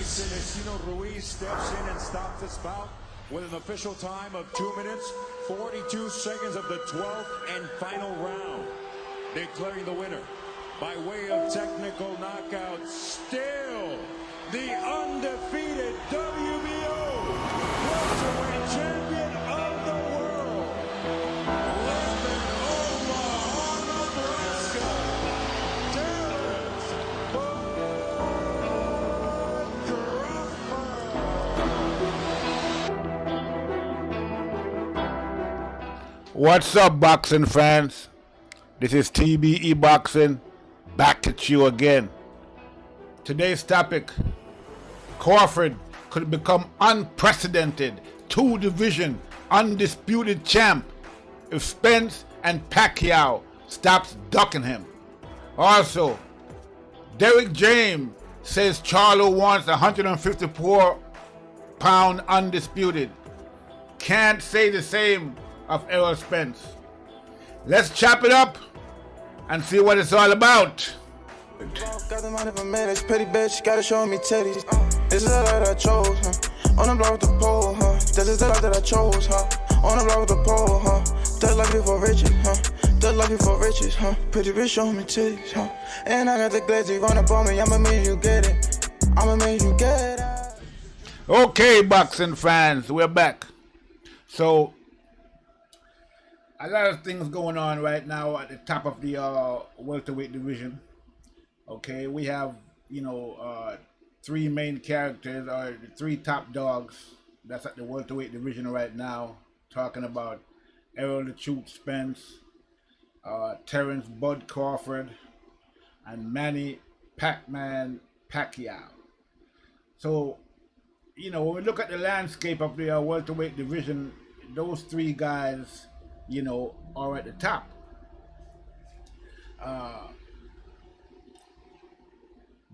Sinesino Ruiz steps in and stops this bout with an official time of 2 minutes, 42 seconds of the 12th and final round. Declaring the winner by way of technical knockout, still the undefeated WBO welterweight champion of the world, living Omaha, Nebraska, Terence Crawford. What's up, boxing fans? This is TBE Boxing, back at you again. Today's topic: Crawford could become unprecedented two-division undisputed champ if Spence and Pacquiao stops ducking him. Also, Derek James says Charlo wants 154-pound undisputed. Can't say the same of Errol Spence. Let's chop it up and see what it's all about. Got the money for minutes, pretty bitch, gotta show me titties. This is the life that I chose, huh? On the block with the pole, huh? This is the life that I chose, huh? On the block with the pole, huh? That life before riches, huh? That life before riches, huh? Pretty bitch, show me titties, huh? And I got the glazy run up on me, I'ma make you get it. I'ma make you get it. Okay, boxing fans, we're back. So, a lot of things going on right now at the top of the welterweight division. Okay, we have, three main characters, or the three top dogs that's at the welterweight division right now. Talking about Errol the Truth Spence, Terence Bud Crawford, and Manny Pac-Man Pacquiao. So, when we look at the landscape of the welterweight division, those three guys, are at the top.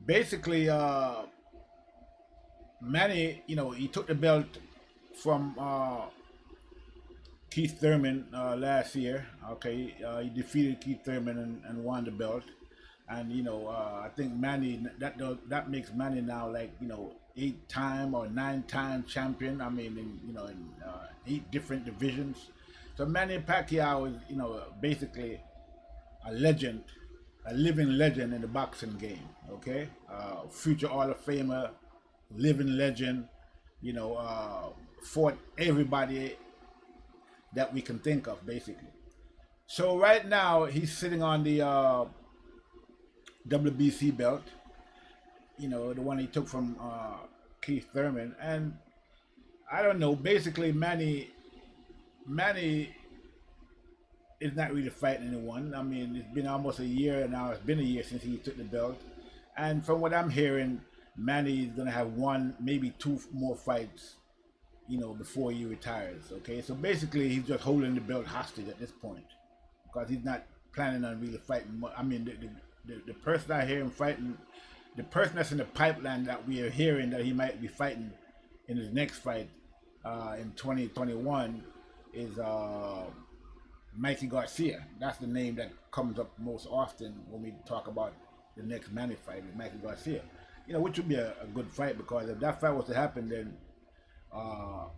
Basically, Manny, he took the belt from Keith Thurman last year. Okay, he defeated Keith Thurman and won the belt. And I think Manny, that makes Manny now like 8-time or 9-time champion. I mean, in 8 different divisions. So Manny Pacquiao is basically a legend, a living legend in the boxing game. Okay, future Hall of Famer, living legend. Fought everybody that we can think of, basically. So right now he's sitting on the WBC belt. The one he took from Keith Thurman, and I don't know. Basically, Manny is not really fighting anyone. I mean, it's been almost a year now. It's been a year since he took the belt, and from what I'm hearing, Manny is gonna have 1, maybe 2 more fights, before he retires. Okay, so basically, he's just holding the belt hostage at this point because he's not planning on really fighting. I mean, the person I hear him fighting, the person that's in the pipeline that we are hearing that he might be fighting in his next fight in 2021 is Mikey Garcia. That's the name that comes up most often when we talk about the next Manny fight with Mikey Garcia. Which would be a good fight, because if that fight was to happen, then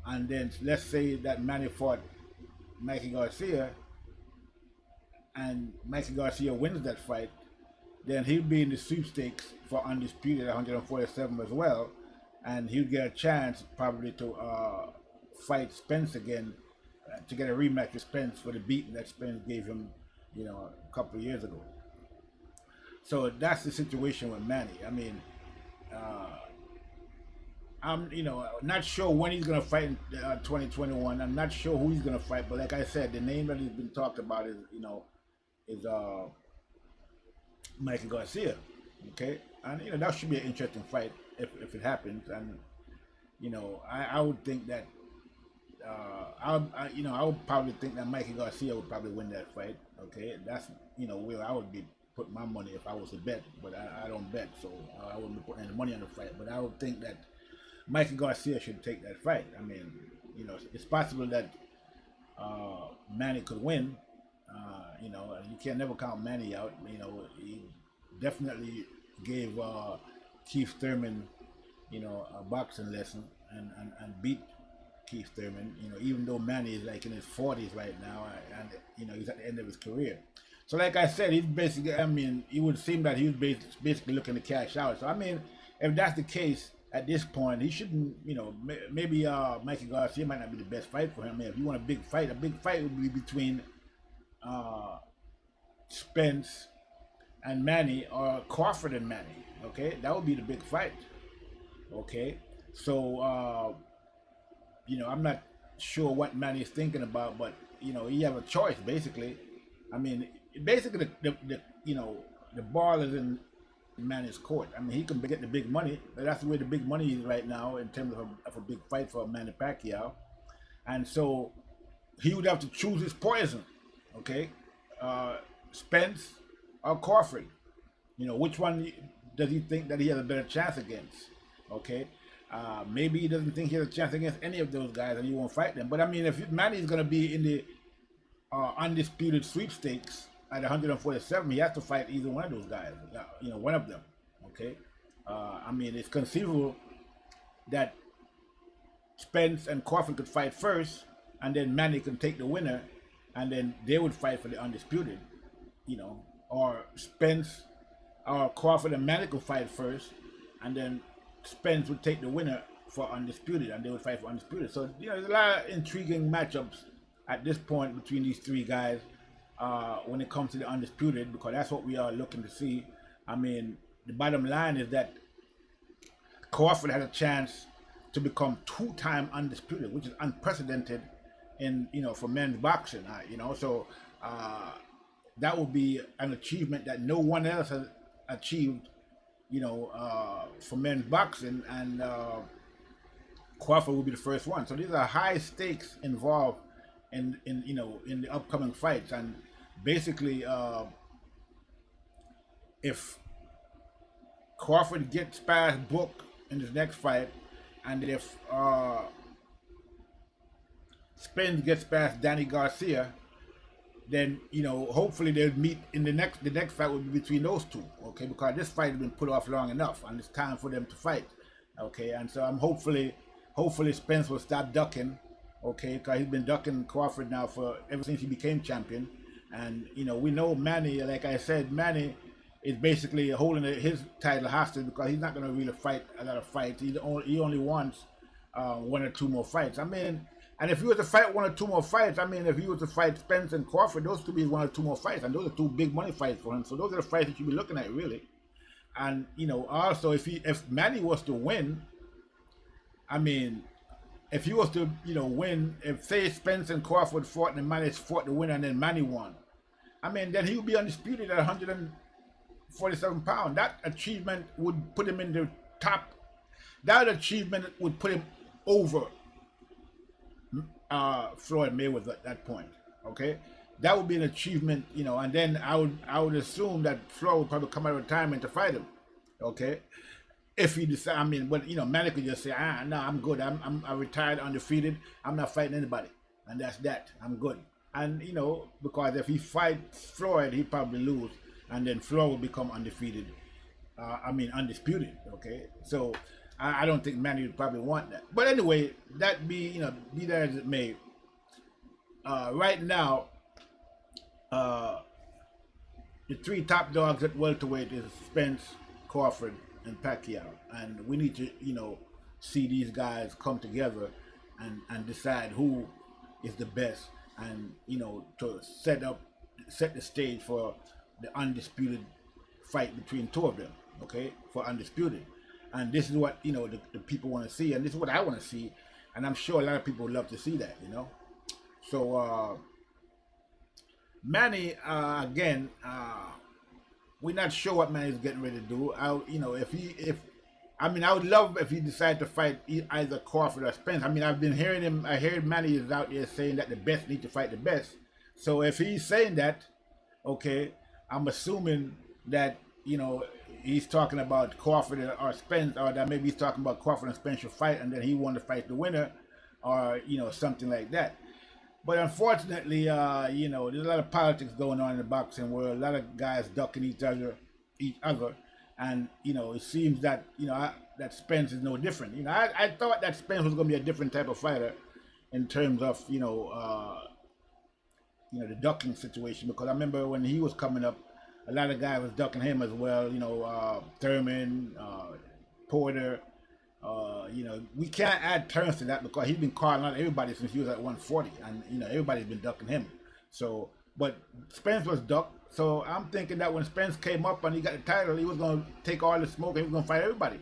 and then let's say that Manny fought Mikey Garcia and Mikey Garcia wins that fight, then he'll be in the sweepstakes for undisputed 147 as well, and he'll get a chance probably to fight Spence again, to get a rematch with Spence for the beating that Spence gave him, a couple of years ago. So that's the situation with Manny. I mean, I'm, not sure when he's gonna fight in 2021. I'm not sure who he's gonna fight, but like I said, the name that he's been talked about is, Mikey Garcia. Okay, and that should be an interesting fight if it happens. And I would think that. I would probably think that Mikey Garcia would probably win that fight. Okay, that's where I would be putting my money if I was to bet, but I don't bet, so I wouldn't be putting any money on the fight. But I would think that Mikey Garcia should take that fight. I mean, it's possible that Manny could win. You can never count Manny out. He definitely gave Keith Thurman a boxing lesson and beat Keith Thurman. Even though Manny is like in his 40s right now, and he's at the end of his career. So like I said, he's basically, it would seem that he was basically looking to cash out. So if that's the case at this point, he shouldn't, maybe Mikey Garcia might not be the best fight for him. If you want a big fight would be between Spence and Manny, or Crawford and Manny. Okay, that would be the big fight. Okay, so I'm not sure what Manny is thinking about, but he have a choice basically. Basically the ball is in Manny's court. He can get the big money. That's the way the big money is right now in terms of a big fight for Manny Pacquiao, and so he would have to choose his poison. Okay, Spence or Crawford. Which one does he think that he has a better chance against? Okay, maybe he doesn't think he has a chance against any of those guys, and he won't fight them. But if Manny is going to be in the undisputed sweepstakes at 147, he has to fight either one of those guys. One of them. Okay, it's conceivable that Spence and Crawford could fight first, and then Manny can take the winner, and then they would fight for the undisputed. Or Spence or Crawford and Manny could fight first, and then Spence would take the winner for undisputed, and they would fight for undisputed. So there's a lot of intriguing matchups at this point between these three guys when it comes to the undisputed, because that's what we are looking to see. The bottom line is that Crawford has a chance to become two-time undisputed, which is unprecedented in for men's boxing. So that would be an achievement that no one else has achieved. For men's boxing, and Crawford will be the first one. So these are high stakes involved in the upcoming fights, and basically, if Crawford gets past Brook in his next fight, and if Spence gets past Danny Garcia, then hopefully they'll meet in the next fight will be between those two. Okay, because this fight has been put off long enough, and it's time for them to fight. Okay, and so I'm hopefully Spence will stop ducking. Okay, because he's been ducking Crawford now for ever since he became champion. And we know Manny, like I said, Manny is basically holding his title hostage because he's not going to really fight a lot of fights. He only wants one or two more fights. And if he was to fight one or two more fights, if he was to fight Spence and Crawford, those could be one or two more fights, and those are two big money fights for him. So those are the fights that you be looking at, really. And also if Manny was to win, if he was to win, if say Spence and Crawford fought and Manny fought the winner and then Manny won, then he would be undisputed at 147 pounds. That achievement would put him in the top. That achievement would put him over Floyd Mayweather at that point. Okay, that would be an achievement, and then I would assume that Floyd would probably come out of retirement to fight him. Okay, if he decide, but Manny could just say, no, I'm good. I'm retired, undefeated. I'm not fighting anybody, and that's that. I'm good. And because if he fights Floyd, he probably lose, and then Floyd will become undefeated. Undisputed. Okay, so I don't think Manny would probably want that. But anyway, that be that as it may. Right now, the three top dogs at welterweight is Spence, Crawford, and Pacquiao, and we need to see these guys come together and decide who is the best, and to set the stage for the undisputed fight between two of them. Okay, for undisputed. And this is what the people want to see, and this is what I want to see, and I'm sure a lot of people would love to see that. So Manny, again, we're not sure what Manny's getting ready to do. I would love if he decided to fight either Crawford or Spence. I've been hearing him. I heard Manny is out there saying that the best need to fight the best. So if he's saying that, okay, I'm assuming that he's talking about Crawford or Spence, or that maybe he's talking about Crawford and Spence should fight, and then he wanted to fight the winner, or something like that. But unfortunately, there's a lot of politics going on in the boxing world. A lot of guys ducking each other, And it seems that that Spence is no different. I thought that Spence was going to be a different type of fighter in terms of the ducking situation, because I remember when he was coming up, a lot of guys was ducking him as well. Thurman, Porter. We can't add Terence to that because he's been calling out everybody since he was at 140, and everybody's been ducking him. So, but Spence was ducked. So I'm thinking that when Spence came up and he got the title, he was going to take all the smoke and he was going to fight everybody.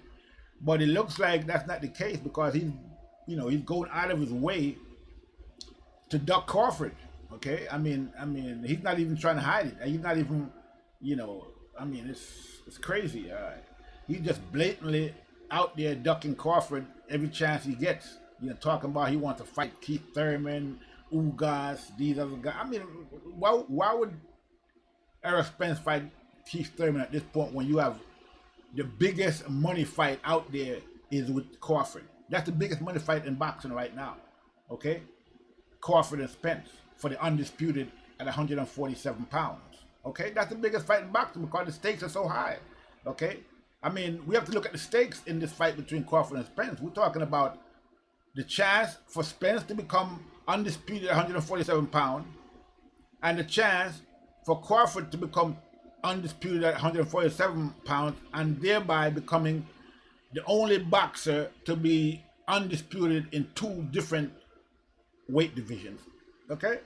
But it looks like that's not the case, because he's going out of his way to duck Crawford. Okay, I mean, he's not even trying to hide it. He's not even, it's crazy. He's just blatantly out there ducking Crawford every chance he gets. Talking about he wants to fight Keith Thurman, Ugas, these other guys. I mean, why would Errol Spence fight Keith Thurman at this point when you have the biggest money fight out there is with Crawford? That's the biggest money fight in boxing right now. Okay, Crawford and Spence for the undisputed at 147 pounds. Okay, that's the biggest fight in boxing because the stakes are so high. Okay, I mean, we have to look at the stakes in this fight between Crawford and Spence. We're talking about the chance for Spence to become undisputed at 147 pounds and the chance for Crawford to become undisputed at 147 pounds and thereby becoming the only boxer to be undisputed in two different weight divisions. Okay,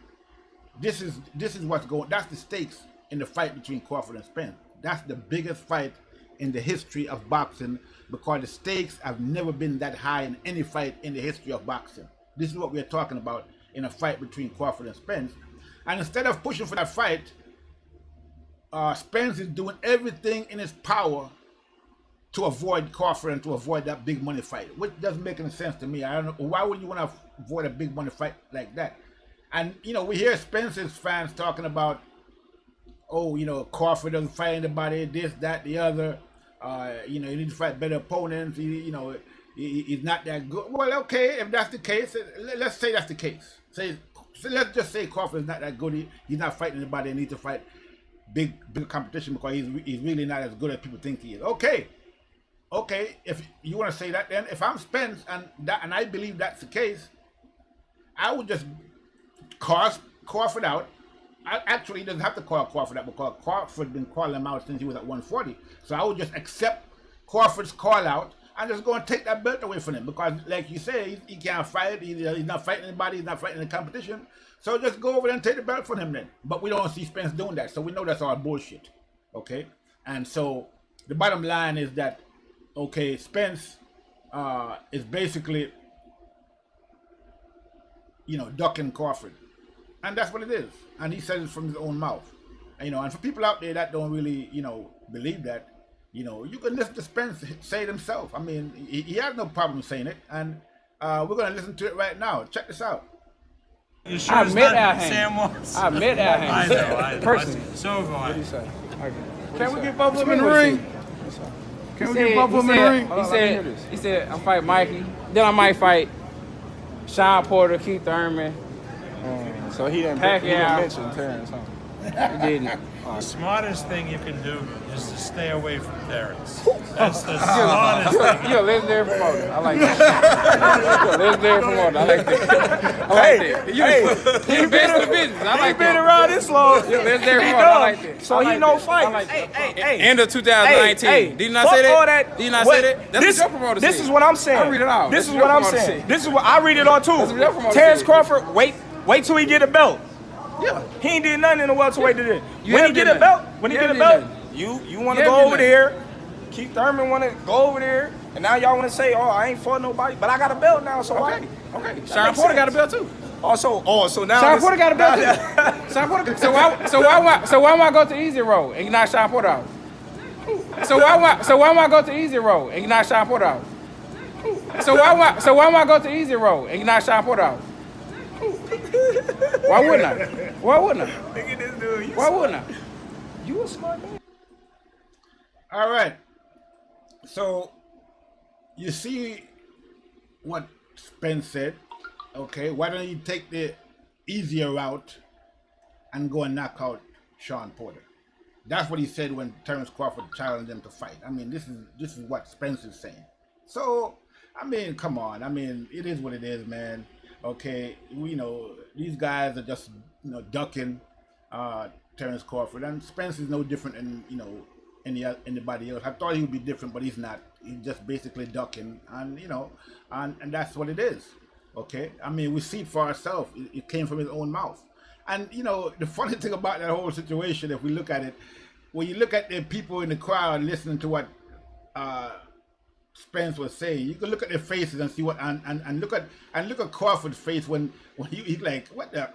this is what's going. That's the stakes in the fight between Crawford and Spence. That's the biggest fight in the history of boxing because the stakes have never been that high in any fight in the history of boxing. This is what we're talking about in a fight between Crawford and Spence. And instead of pushing for that fight, Spence is doing everything in his power to avoid Crawford and to avoid that big money fight, which doesn't make any sense to me. I don't know, why would you want to avoid a big money fight like that? And, we hear Spence's fans talking about, Crawford doesn't fight anybody, this, that, the other. You need to fight better opponents. He's not that good. Well, okay, if that's the case, let's say that's the case. So let's just say Crawford is not that good. He's not fighting anybody and needs to fight big competition because he's really not as good as people think he is. Okay, if you want to say that, then if I'm Spence and I believe that's the case, I would just call Crawford out. Actually, he doesn't have to call Crawford out because Crawford been calling him out since he was at 140. So I would just accept Crawford's call out and just go and take that belt away from him because, like you say, he can't fight. He's not fighting anybody. He's not fighting in the competition. So just go over there and take the belt from him then. But we don't see Spence doing that, so we know that's all bullshit. Okay, and so the bottom line is that Spence is basically ducking Crawford. And that's what it is. And he says it from his own mouth. And for people out there that don't really, believe that, you can listen to Spence say it himself. I mean, he has no problem saying it. And we're going to listen to it right now. Check this out. Sure I met Al I met Al personally. So have I. What do you say? Can we get both of them in the ring? Can we get both of them in the ring? He said, I'm fighting Mikey. Then I might fight Sean Porter, Keith Thurman. So he didn't mention Terence, huh? He didn't. The smartest thing you can do is to stay away from Terence. That's the smartest thing. You're a legendary promoter. I like that. You're a legendary promoter. I like that. I like that. You're the best in the business. I like that. He been around this long. You're a legendary promoter. I like that. So he know fight. Like hey. End of 2019. Did you not say that? Did you not say that? That's what your promoter said. This is what I'm saying. I read it all. This is what I'm saying. This is what I read it all too. Terence Crawford, wait till he get a belt. Yeah. He ain't did nothing in the welterweight today. When he get a belt, you want to go over there. Keith Thurman want to go over there, and now y'all want to say, I ain't fought nobody, but I got a belt now, so okay. Sean Porter got a belt too. So now Sean Porter got a belt too. Sean Porter. So why am I go to easy road and not Sean Porter out? So why am I go to easy road and not Sean Porter out? So why am I go to easy road and not Sean Porter out? Why wouldn't I? Look at this dude. Why wouldn't I? You a smart man. All right. So you see what Spence said. Okay, why don't you take the easier route and go and knock out Sean Porter? That's what he said when Terence Crawford challenged him to fight. I mean, this is what Spence is saying. So, I mean, come on. I mean, it is what it is, man. Okay, these guys are just ducking Terence Crawford, and Spence is no different than anybody else. I thought he would be different, but he's not. He's just basically ducking, and and that's what it is. Okay, I mean, we see it for ourselves. It came from his own mouth. And the funny thing about that whole situation, if we look at it, when you look at the people in the crowd listening to what Spence was saying, you can look at their faces and see what and look at Crawford's face when he's like, what the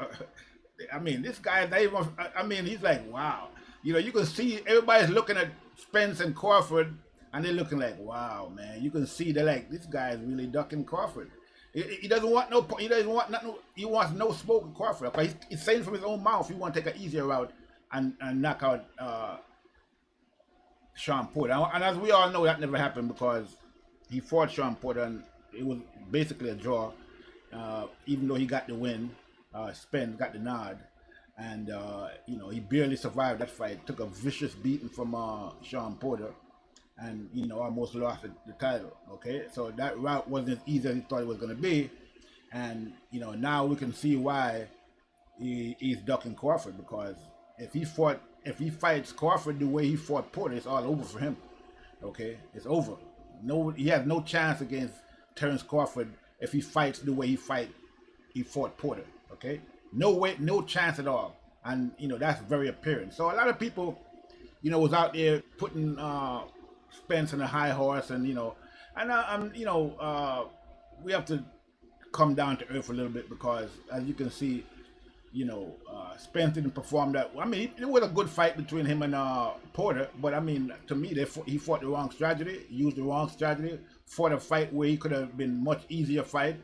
I mean, this guy, he's like, wow. You can see everybody's looking at Spence and Crawford, and they're looking like, wow, man. You can see they're like, this guy is really ducking Crawford. He doesn't want no. He doesn't want nothing. He wants no smoke with Crawford. Okay? He's saying from his own mouth he want to take an easier route and knock out Sean Porter. And as we all know, that never happened because he fought Sean Porter and it was basically a draw. Even though he got the win, Spence got the nod, and he barely survived that fight. Took a vicious beating from Sean Porter. And almost lost the title. Okay, so that route wasn't as easy as he thought it was going to be, and now we can see why he's ducking Crawford, because if he fights Crawford the way he fought Porter, it's all over for him. Okay, it's over. He has no chance against Terence Crawford if he fights the way he fought Porter. Okay, no way, no chance at all, and that's very apparent. So a lot of people, was out there putting Spence on a high horse, and we have to come down to earth a little bit, because as you can see, Spence didn't perform that. I mean, it was a good fight between him and Porter, but I mean, to me, he fought the wrong strategy, used the wrong strategy, fought a fight where he could have been much easier fight,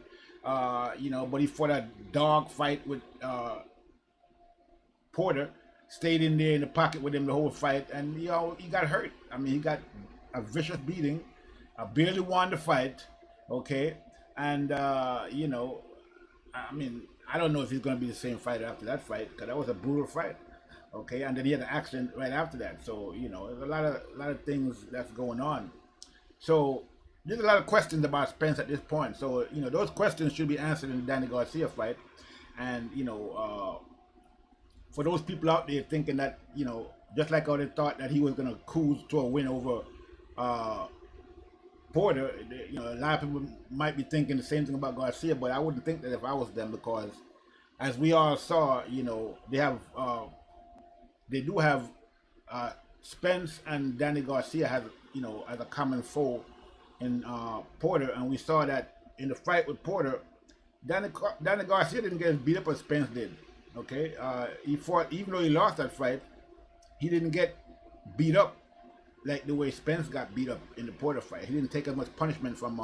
but he fought a dog fight with Porter, stayed in there in the pocket with him the whole fight, and he got hurt. I mean, he got a vicious beating, barely won the fight, okay, and I mean, I don't know if he's going to be the same fighter after that fight, because that was a brutal fight, okay, and then he had an accident right after that, so there's a lot of things that's going on. So there's a lot of questions about Spence at this point, so those questions should be answered in the Danny Garcia fight, and for those people out there thinking that just like how they thought that he was going to cruise to a win over Porter, a lot of people might be thinking the same thing about Garcia, but I wouldn't think that if I was them, because as we all saw, they do have Spence and Danny Garcia have as a common foe in Porter, and we saw that in the fight with Porter, Danny Garcia didn't get as beat up as Spence did. Okay, he fought, even though he lost that fight, he didn't get beat up like the way Spence got beat up in the Porter fight. He didn't take as much punishment from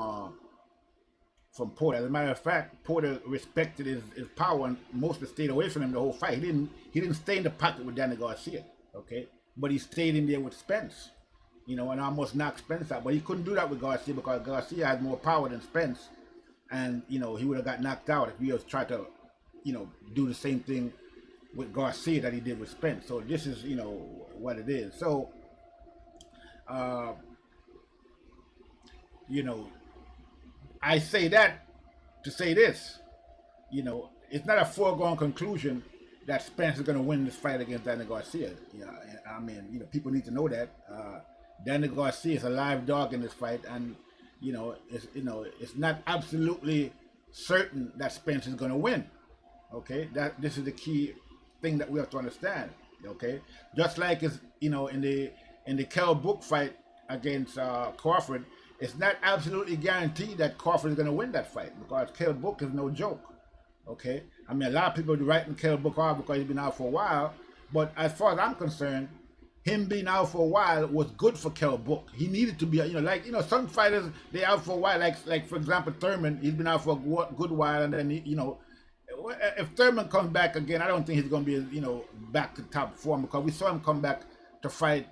Porter. As a matter of fact, Porter respected his power and mostly stayed away from him the whole fight. He didn't stay in the pocket with Danny Garcia, okay? But he stayed in there with Spence, and almost knocked Spence out. But he couldn't do that with Garcia, because Garcia had more power than Spence, and he would have got knocked out if he was trying to do the same thing with Garcia that he did with Spence. So this is what it is. So I say that to say this, it's not a foregone conclusion that Spence is going to win this fight against Danny Garcia. I mean, people need to know that Danny Garcia is a live dog in this fight, and it's not absolutely certain that Spence is going to win. Okay, this is the key thing that we have to understand. Okay, just like it's in the Kell Brook fight against Crawford, it's not absolutely guaranteed that Crawford is going to win that fight, because Kell Brook is no joke. Okay, I mean, a lot of people are writing Kell Brook off because he's been out for a while, but as far as I'm concerned, him being out for a while was good for Kell Brook. He needed to be, some fighters, they out for a while, like for example Thurman, he's been out for a good while, and then if Thurman comes back again, I don't think he's going to be, back to top form, because we saw him come back to fight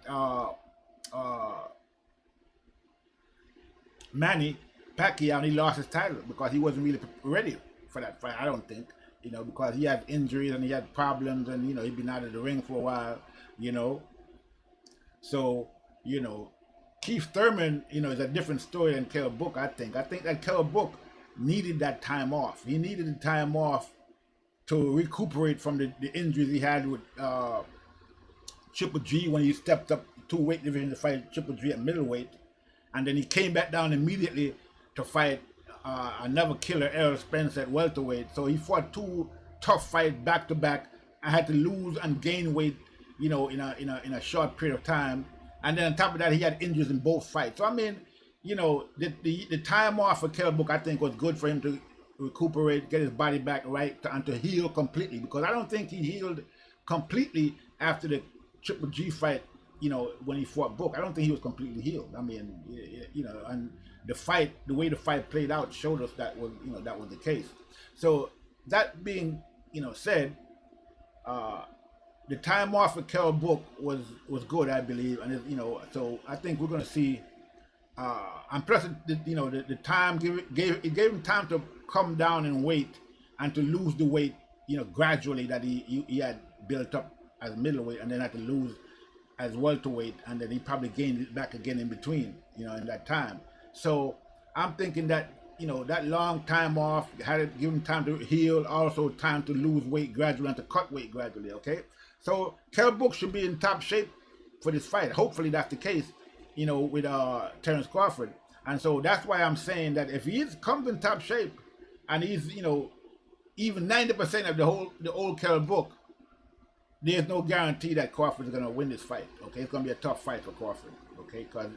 Manny Pacquiao, and he lost his title because he wasn't really ready for that fight. I don't think, because he had injuries and he had problems, and he'd been out of the ring for a while, So, Keith Thurman, is a different story than Kell Brook, I think. I think that Kell Brook needed that time off. He needed the time off to recuperate from the injuries he had with Triple G when he stepped up 2 weight division to fight Triple G at middleweight. And then he came back down immediately to fight another killer, Errol Spence, at welterweight. So he fought 2 tough fights back to back. I had to lose and gain weight, in a short period of time. And then on top of that, he had injuries in both fights. So I mean, the time off for Kell Brook, I think, was good for him to recuperate, get his body back right, and to heal completely. Because I don't think he healed completely after the Triple G fight. When he fought Brook, I don't think he was completely healed. I mean, and the way the fight played out showed us that was the case. So that being, said, the time off for Kell Brook was good, I believe, and so I think we're going to see. And plus, the time gave him time to come down in weight and to lose the weight, gradually that he had built up as middleweight, and then had to lose as welterweight, and then he probably gained it back again in between, in that time. So I'm thinking that, that long time off had to give him time to heal, also time to lose weight gradually and to cut weight gradually, okay? So Kell Brook should be in top shape for this fight. Hopefully that's the case, with Terence Crawford. And so that's why I'm saying that if he comes in top shape and he's, even 90% of the old Kell Brook, there's no guarantee that Crawford is going to win this fight. Okay, it's going to be a tough fight for Crawford. Okay, because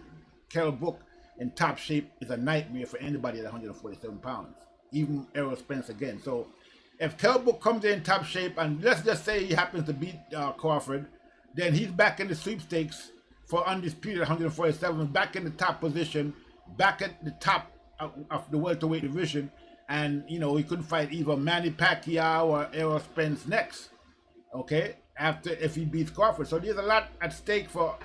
Kell Brook in top shape is a nightmare for anybody at 147 pounds, even Errol Spence again. So if Kell Brook comes in top shape, and let's just say he happens to beat Crawford, then he's back in the sweepstakes for Undisputed 147, back in the top position, back at the top of the welterweight division, and he could fight either Manny Pacquiao or Errol Spence next. Okay, if he beats Crawford. So there's a lot at stake for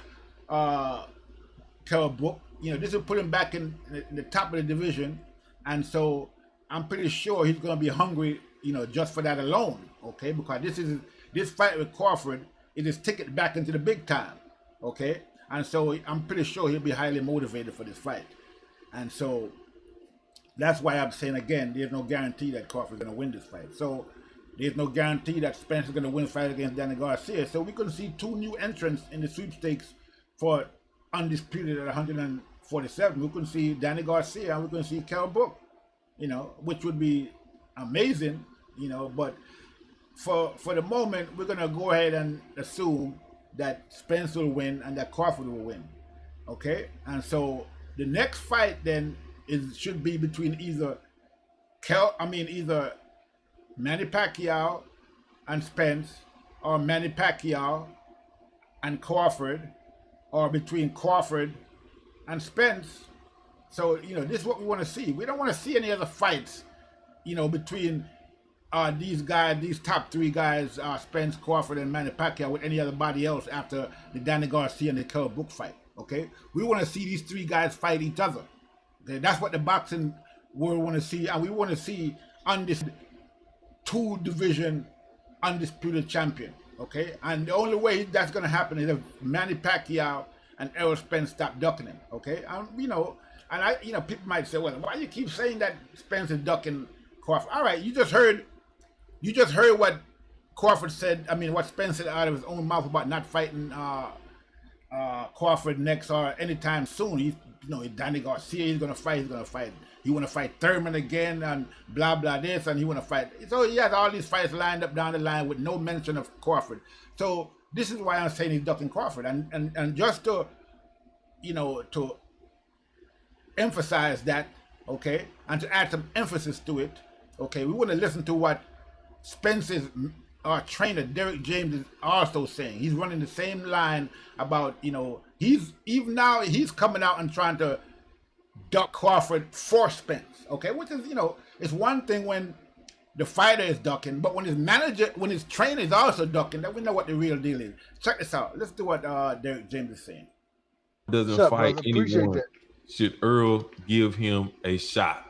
Kell Brook. This will put him back in the top of the division, and so I'm pretty sure he's going to be hungry, just for that alone. Okay, because this fight with Crawford is his ticket back into the big time. Okay, and so I'm pretty sure he'll be highly motivated for this fight, and so that's why I'm saying again, there's no guarantee that Crawford's going to win this fight. So there's no guarantee that Spence is going to win the fight against Danny Garcia. So we're going to see 2 new entrants in the sweepstakes for Undisputed at 147. We're going to see Danny Garcia and we're going to see Kell Brook, which would be amazing, but for the moment, we're going to go ahead and assume that Spence will win and that Crawford will win. Okay? And so the next fight then should be between either Manny Pacquiao and Spence, or Manny Pacquiao and Crawford, or between Crawford and Spence. So, this is what we want to see. We don't want to see any other fights, between these guys, these top 3 guys, Spence, Crawford, and Manny Pacquiao, with anybody else after the Danny Garcia and the Kell Brook fight. Okay? We want to see these 3 guys fight each other. Okay? That's what the boxing world want to see, and we want to see on this 2-division undisputed champion, okay? And the only way that's going to happen is if Manny Pacquiao and Errol Spence stop ducking him, okay? People might say, well, why you keep saying that Spence is ducking Crawford? All right, you just heard what Crawford said. I mean, what Spence said out of his own mouth about not fighting Crawford next or anytime soon. Danny Garcia, he's going to fight. He want to fight Thurman again and blah, blah, this, and he want to fight. So he has all these fights lined up down the line with no mention of Crawford. So this is why I'm saying he's ducking Crawford. And just to, to emphasize that, okay, and to add some emphasis to it, okay, we want to listen to what Spence's trainer, Derek James, is also saying. He's running the same line about, he's coming out and trying to duck Crawford for Spence, okay? Which is, it's one thing when the fighter is ducking, but when his trainer is also ducking, then we know what the real deal is. Check this out. Let's do what Derek James is saying. Doesn't fight anyone. Should Earl give him a shot?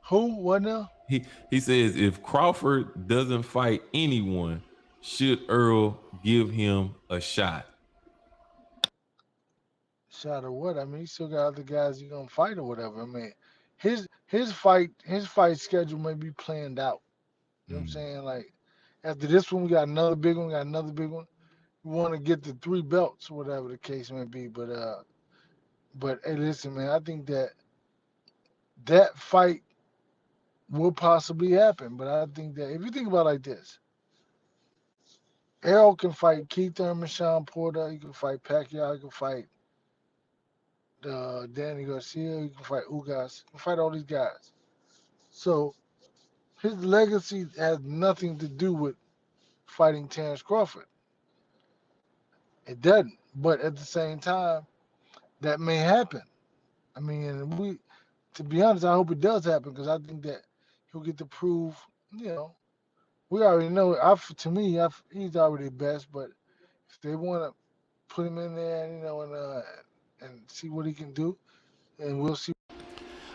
Who? What now? He says if Crawford doesn't fight anyone, should Earl give him a shot? shot or what. I mean, he still got other guys he gonna fight or whatever. I mean, his fight schedule may be planned out. You know what I'm saying? Like after this one, we got another big one. We want to get the 3 belts, whatever the case may be. But hey, listen, man, I think that fight will possibly happen. But I think that if you think about it like this, Errol can fight Keith Thurman, Sean Porter. He can fight Pacquiao. He can fight Danny Garcia. He can fight Ugas. He can fight all these guys. So his legacy has nothing to do with fighting Terence Crawford. It doesn't. But at the same time, that may happen. I mean, to be honest, I hope it does happen because I think that he'll get to prove, we already know. He's already the best. But if they want to put him in there, and see what he can do, and we'll see.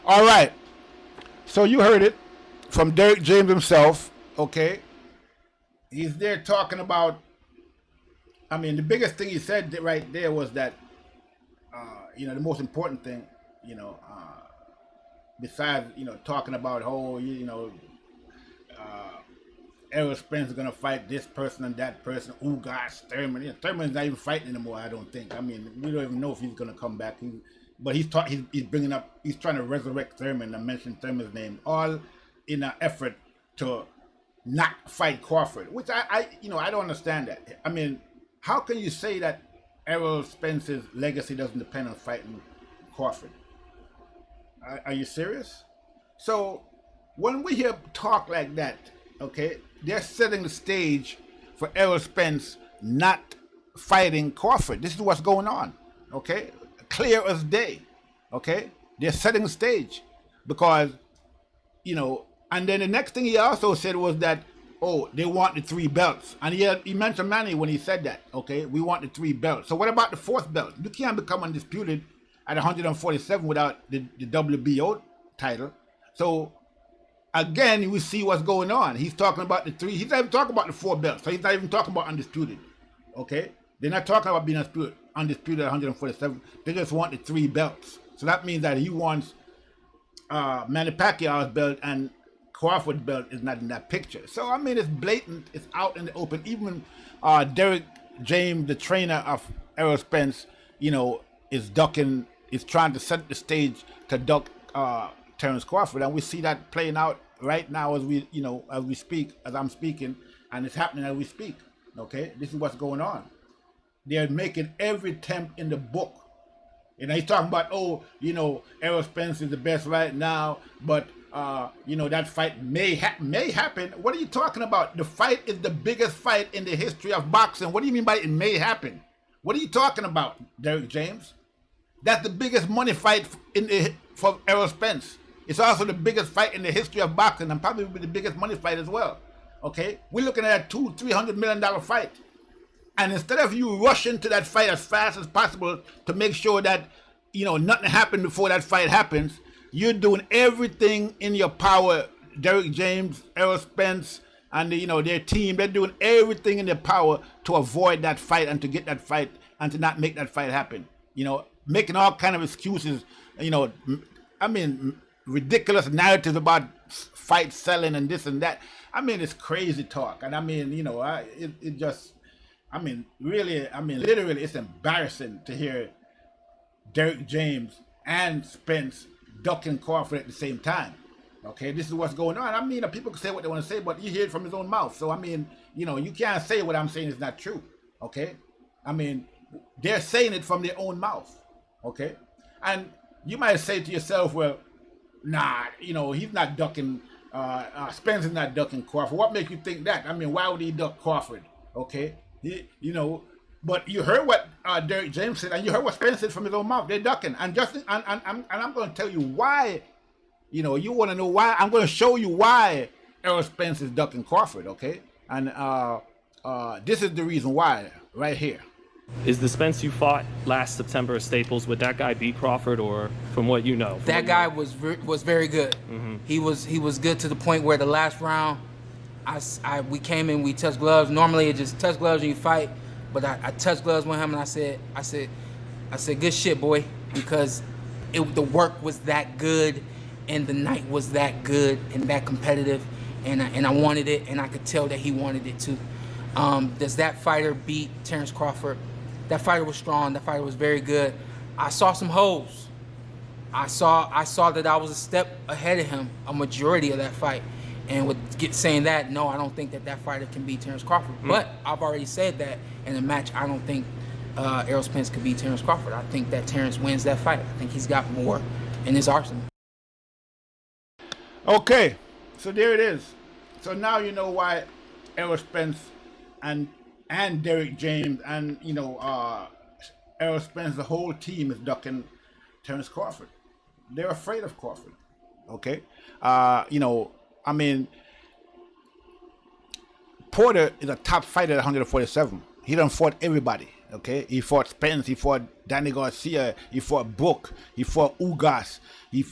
All right. So you heard it from Derrick James himself. Okay. He's there talking about. I mean, the biggest thing he said right there was that, the most important thing, besides, talking about Errol Spence is going to fight this person and that person. Ugas, Thurman. Thurman's not even fighting anymore, I don't think. I mean, we don't even know if he's going to come back. But he's trying to resurrect Thurman and mention Thurman's name, all in an effort to not fight Crawford, which I don't understand that. I mean, how can you say that Errol Spence's legacy doesn't depend on fighting Crawford? Are you serious? So when we hear talk like that, okay, they're setting the stage for Errol Spence not fighting Crawford. This is what's going on, okay? Clear as day, okay? They're setting the stage because, and then the next thing he also said was that, they want the 3 belts. And he mentioned Manny when he said that, okay? We want the 3 belts. So what about the 4th belt? You can't become undisputed at 147 without the WBO title. So again, we see what's going on. He's talking about the 3. He's not even talking about the 4 belts. So he's not even talking about undisputed, okay? They're not talking about being undisputed at 147. They just want the 3 belts. So that means that he wants Manny Pacquiao's belt and Crawford's belt is not in that picture. So, I mean, it's blatant. It's out in the open. Even Derrick James, the trainer of Errol Spence, is trying to set the stage to duck Terence Crawford. And we see that playing out right now as we speak, as I'm speaking, and it's happening as we speak. Okay? This is what's going on. They're making every attempt in the book. He's talking about, Errol Spence is the best right now, but that fight may happen. What are you talking about? The fight is the biggest fight in the history of boxing. What do you mean by it may happen? What are you talking about, Derrick James? That's the biggest money fight for Errol Spence. It's also the biggest fight in the history of boxing and probably the biggest money fight as well. Okay? We're looking at a $200-300 million fight. And instead of you rushing to that fight as fast as possible to make sure that, nothing happened before that fight happens, you're doing everything in your power. Derrick James, Errol Spence, and their team, they're doing everything in their power to avoid that fight and to get that fight and to not make that fight happen. Making all kind of excuses, ridiculous narratives about fight selling and this and that. I mean, it's crazy talk. And I mean, literally, it's embarrassing to hear Derrick James and Spence ducking Crawford at the same time. Okay, this is what's going on. I mean, people can say what they want to say, but you hear it from his own mouth. So, I mean, you can't say what I'm saying is not true. Okay? I mean, they're saying it from their own mouth. Okay? And you might say to yourself, well, nah, he's not ducking, Spence is not ducking Crawford. What makes you think that? I mean, why would he duck Crawford? Okay? But you heard what Derrick James said, and you heard what Spence said from his own mouth. They're ducking. And I'm going to tell you why, you want to know why. I'm going to show you why Errol Spence is ducking Crawford, okay? And this is the reason why, right here. Is the Spence you fought last September at Staples, would that guy beat Crawford, or from what you know? That guy was very good. Mm-hmm. He was good to the point where the last round, we came in, we touched gloves. Normally, it just touch gloves and you fight. But I touched gloves with him, and I said, I said, good shit, boy, because the work was that good, and the night was that good and that competitive, and I wanted it, and I could tell that he wanted it too. Does that fighter beat Terence Crawford? That fighter was strong. That fighter was very good. I saw some holes. I saw that I was a step ahead of him a majority of that fight. And with saying that, no, I don't think that fighter can beat Terence Crawford. But I've already said that in the match, I don't think Errol Spence could beat Terence Crawford. I think that Terence wins that fight. I think he's got more in his arsenal. Okay, so there it is. So now you know why Errol Spence and Derrick James and Errol Spence, the whole team is ducking Terence Crawford. They're afraid of Crawford. Okay, I mean, Porter is a top fighter at 147. He done fought everybody. Okay, he fought Spence, he fought Danny Garcia, he fought Brook, he fought Ugas. He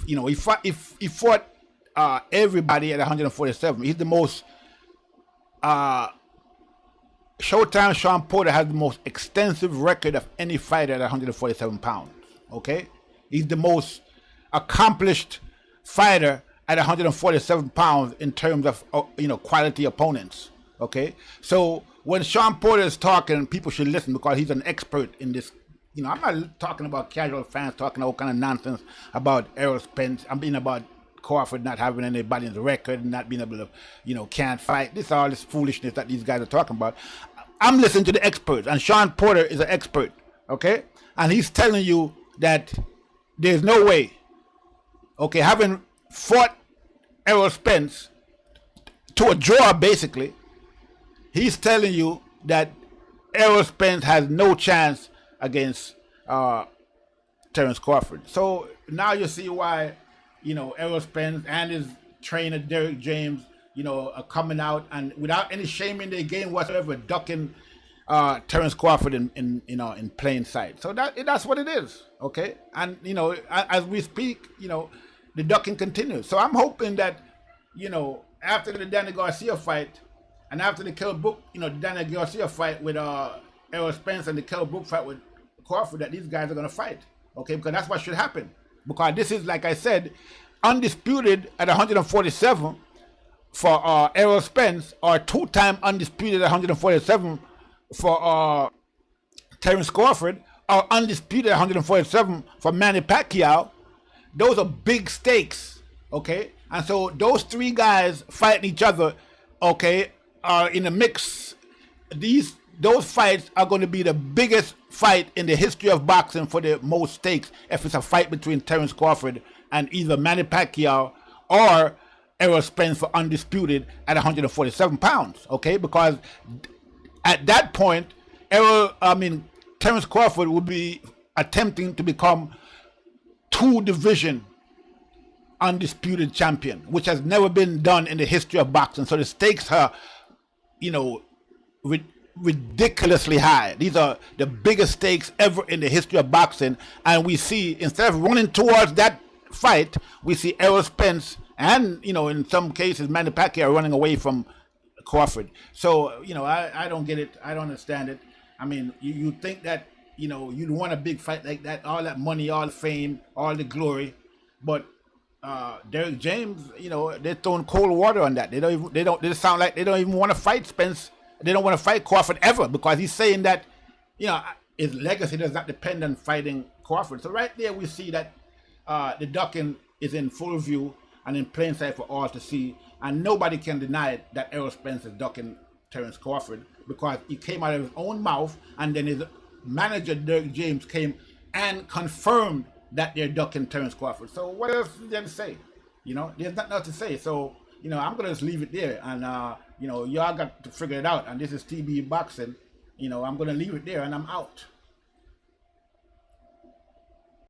fought everybody at 147. He's the most. Showtime Sean Porter has the most extensive record of any fighter at 147 pounds. Okay, he's the most accomplished fighter at 147 pounds in terms of quality opponents. Okay, so when Sean Porter is talking, people should listen because he's an expert in this. I'm not talking about casual fans talking all kind of nonsense about Errol Spence. I'm being about Crawford not having anybody in the record and not being able to, can't fight. This is all this foolishness that these guys are talking about. I'm listening to the experts, and Sean Porter is an expert, okay? And he's telling you that there's no way, okay, having fought Errol Spence to a draw, basically, he's telling you that Errol Spence has no chance against Terence Crawford. So now you see why, Errol Spence and his trainer Derrick James, are coming out and without any shame in their game whatsoever, ducking Terence Crawford in plain sight. So that's what it is, okay? And as we speak, the ducking continues. So I'm hoping that, after the Danny Garcia fight and after the Kell Brook, the Danny Garcia fight with Errol Spence and the Kell Brook fight with Crawford, that these guys are going to fight, okay? Because that's what should happen. Because this is, like I said, undisputed at 147 for Errol Spence, or two-time undisputed at 147 for Terence Crawford, or undisputed at 147 for Manny Pacquiao. Those are big stakes, okay? And so those three guys fighting each other, okay, are in the mix. Those fights are going to be the biggest fight in the history of boxing for the most stakes if it's a fight between Terence Crawford and either Manny Pacquiao or Errol Spence for undisputed at 147 pounds, okay? Because at that point, Terence Crawford would be attempting to become two-division undisputed champion, which has never been done in the history of boxing. So the stakes are, ridiculously high. These are the biggest stakes ever in the history of boxing. And we see, instead of running towards that fight, we see Errol Spence and, in some cases, Manny Pacquiao running away from Crawford. So, I don't get it. I don't understand it. I mean, you think that, you'd want a big fight like that, all that money, all the fame, all the glory. But Derrick James, they're throwing cold water on that. They sound like they don't even want to fight Spence. They don't want to fight Crawford ever because he's saying that, his legacy does not depend on fighting Crawford. So right there we see that the ducking is in full view and in plain sight for all to see. And nobody can deny that Errol Spence is ducking Terence Crawford because he came out of his own mouth, and then his manager, Derrick James, came and confirmed that they're ducking Terence Crawford. So what else is there to say? There's nothing else to say. So, I'm going to just leave it there. And, y'all got to figure it out. And this is TB Boxing. I'm going to leave it there and I'm out.